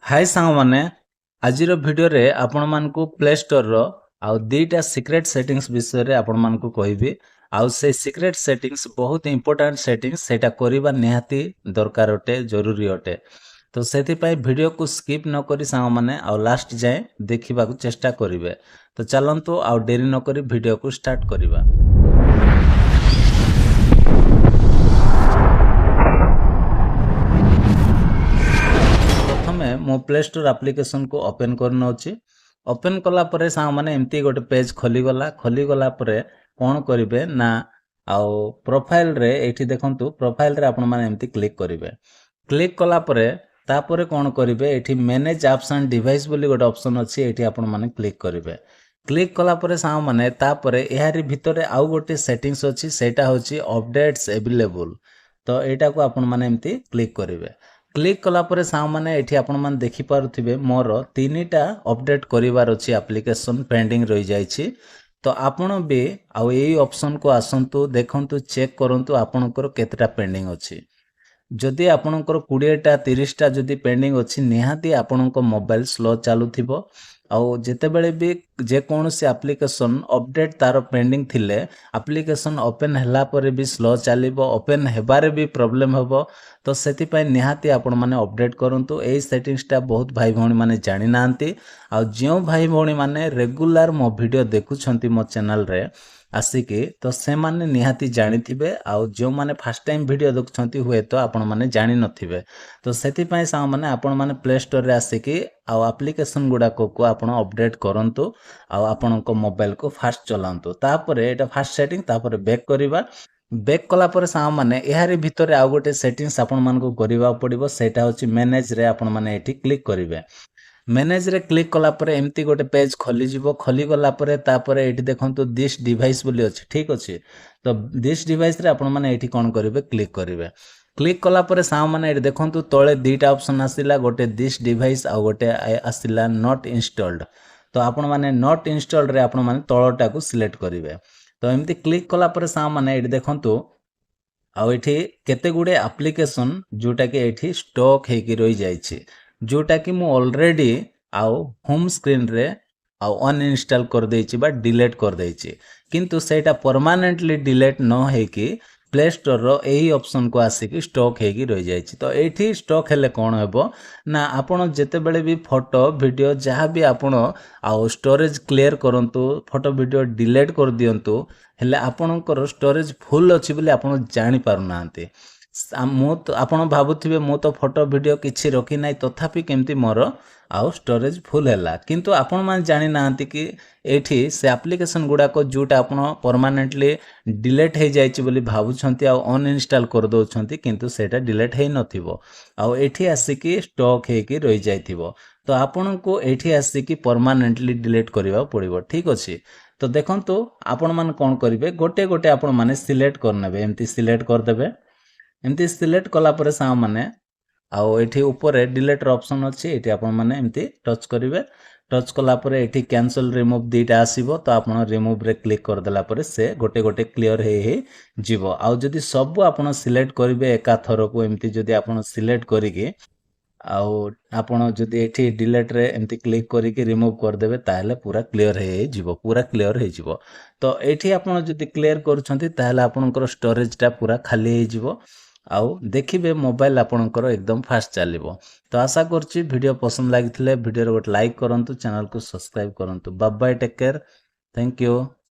हाय सांग माने आजिर वीडियो रे आपण मानकु प्ले स्टोर रो आउ दीटा सीक्रेट सेटिंग्स विषय रे आपण मानकु कहबी आउ से सीक्रेट सेटिंग्स बहुत इंपोर्टेंट सेटिंग्स सेटा करिबा निहाती दरकार अटे जरूरी अटे। तो सेति पई वीडियो को स्किप न करी सांग माने आउ लास्ट जाए देखिबा को चेष्टा करिवे। तो चलंतु आउ देरी न करी वीडियो को स्टार्ट करिबा। प्रथमे मो प्ले स्टोर एप्लिकेशन को ओपन करना अछि। ओपन कला परे सांग माने एमती गोटे पेज खोली गला परे कोन करिवे ना आउ प्रोफाइल रे एठी देखंतु प्रोफाइल रे आपण माने एमती क्लिक करिवे। क्लिक कला परे तापरे कोन करिवे एठी मैनेज एप्स एंड डिवाइस बोली गोटे ऑप्शन अछि एठी आपण माने क्लिक करिवे। क्लिक कला परे सांग माने तापरे एहारी भितरे आउ गोटे सेटिंग्स अछि सेटा होछि अपडेट्स अवेलेबल। तो एटा को आपण माने एमती क्लिक करिवे। क्लिक कला परे सांग माने एठी आपण माने देखि पारुथिबे मोर तीनिटा अपडेट करिवार अछि एप्लिकेशन पेंडिंग रहि जायछि। तो आपण बे आउ एई ऑप्शन को आसंतु देखंतु चेक करंतु आपणकर केतेटा पेंडिंग अछि। जदि आपणकर 20टा 30टा जदि पेंडिंग अछि निहाती आपणको मोबाइल स्लो चालुथिबो। आउ जेतेबेले भी जे कोनोसी एप्लिकेशन अपडेट तार पेंडिंग थिले एप्लिकेशन ओपन हला परे भी स्लो चलिबो ओपन हेबारे भी प्रॉब्लम हबो। तो सेति पय निहाती आपण माने अपडेट करंतु एई सेटिंग्स टा बहुत भाई भौणी माने जानि नांती। आ जो भाई भौणी माने रेगुलर मो वीडियो देखुछंती मो चैनल रे आसिके तो से माने निहाती जानिथिबे आउ जो माने फर्स्ट टाइम वीडियो देखुछंती हुए तो आपण माने जानि नथिबे। तो सेति पय सा माने आपण माने प्ले स्टोर रे आसिके आउ एप्लिकेशन गुडा को आपण अपडेट करंतु आउ आपणको मोबाइल को फास्ट चलांतु। तापरे एटा फास्ट सेटिंग तापरे बैक करिबा। बैक कला परे सा माने एहारी भितरे आ गोटे सेटिंग्स आपण मानको करिबा पड़िबो सेटा होची मैनेज रे आपण माने एठी क्लिक करिवे। मैनेज रे क्लिक कला परे एमती गोटे पेज खोली जिवो खोली गला परे तापरे एठी देखंतु दिस डिवाइस बोली अछि ठीक अछि। तो दिस डिवाइस रे आपण माने एठी कोन करिवे क्लिक करिवे। क्लिक कला परे सा माने एठी देखंतु तळे दीटा ऑप्शन आसिला गोटे दिस डिवाइस आ गोटे आसिला नॉट इंस्टॉल्ड। तो आपण माने नॉट इंस्टॉल्ड रे आपण माने तळटा को सिलेक्ट करिवे। तो एमती क्लिक कला परे सा माने एठी देखंतु आउ एठी केते गुडे एप्लिकेशन जोटा कि एठी स्टॉक हेकी रहि जायछि जोटा कि मु ऑलरेडी आउ होम स्क्रीन रे आउ अनइंस्टॉल कर देछि बा डिलीट कर देछि। किंतु सेटा परमानेंटली डिलीट न हेकी प्ले स्टोर रो एही ऑप्शन को आसिकी स्टॉक हेकी रहि जायछि। तो एठी स्टॉक हेले कोन हेबो ना आपण जेते बेले भी फोटो वीडियो जहाँ भी आपण आउ स्टोरेज क्लियर करंतु फोटो वीडियो डिलीट कर दियंतु हेले आपणकर स्टोरेज फुल अछि बोली आपण जानि पारु नांती। मु तो आपण भाबुथिबे मु तो फोटो वीडियो किछि रखि नै तथापि केमती मोर आउ स्टोरेज फुल हैला। किंतु आपण मान जानि नांती कि एठी से एप्लिकेशन गुडा को जोटा आपण परमानेंटली डिलीट हे जायछि बोली भाबुछंती आउ अनइंस्टॉल कर दोछंती किंतु सेटा डिलीट हे नथिबो आउ एठी आसिकी स्टॉक हेकी रहि जायथिबो। तो आपण को एठी आसिकी परमानेंटली डिलीट करिबा पड़िबो ठीक अछि। तो देखंतु आपण मान कोन करिवे गोटे गोटे आपण माने सिलेक्ट करनेबे एमती सिलेक्ट कर देबे। एमती सिलेक्ट कला परे सा माने आउ एठी ऊपरे डिलीट ऑप्शन अछि एठी आपण माने एमती टच करिवे। टच कला परे एठी कैंसिल रिमूव दीटा आसीबो तो आपण रिमूव रे क्लिक कर देला परे से गोटे गोटे क्लियर हे जीवो। आउ जदी सब आपण सिलेक्ट करिवे एका थरो को एमती जदी आपण सिलेक्ट करिके आउ आपण जदी एठी डिलीट रे एमती क्लिक करिके रिमूव कर देबे ताले पूरा क्लियर हे जीवो पूरा क्लियर हे जीवो। तो एठी आपण जदी क्लियर करूछंती ताले आपणकर स्टोरेज टा पूरा खाली हे जीवो आउ देखिबे मोबाइल आपणकर एकदम फास्ट चलिबो। तो आशा करछि वीडियो पसंद लागिथिले वीडियो रे गोटे लाइक करंतु चैनल को सब्सक्राइब करंतु। Bye bye take care thank you.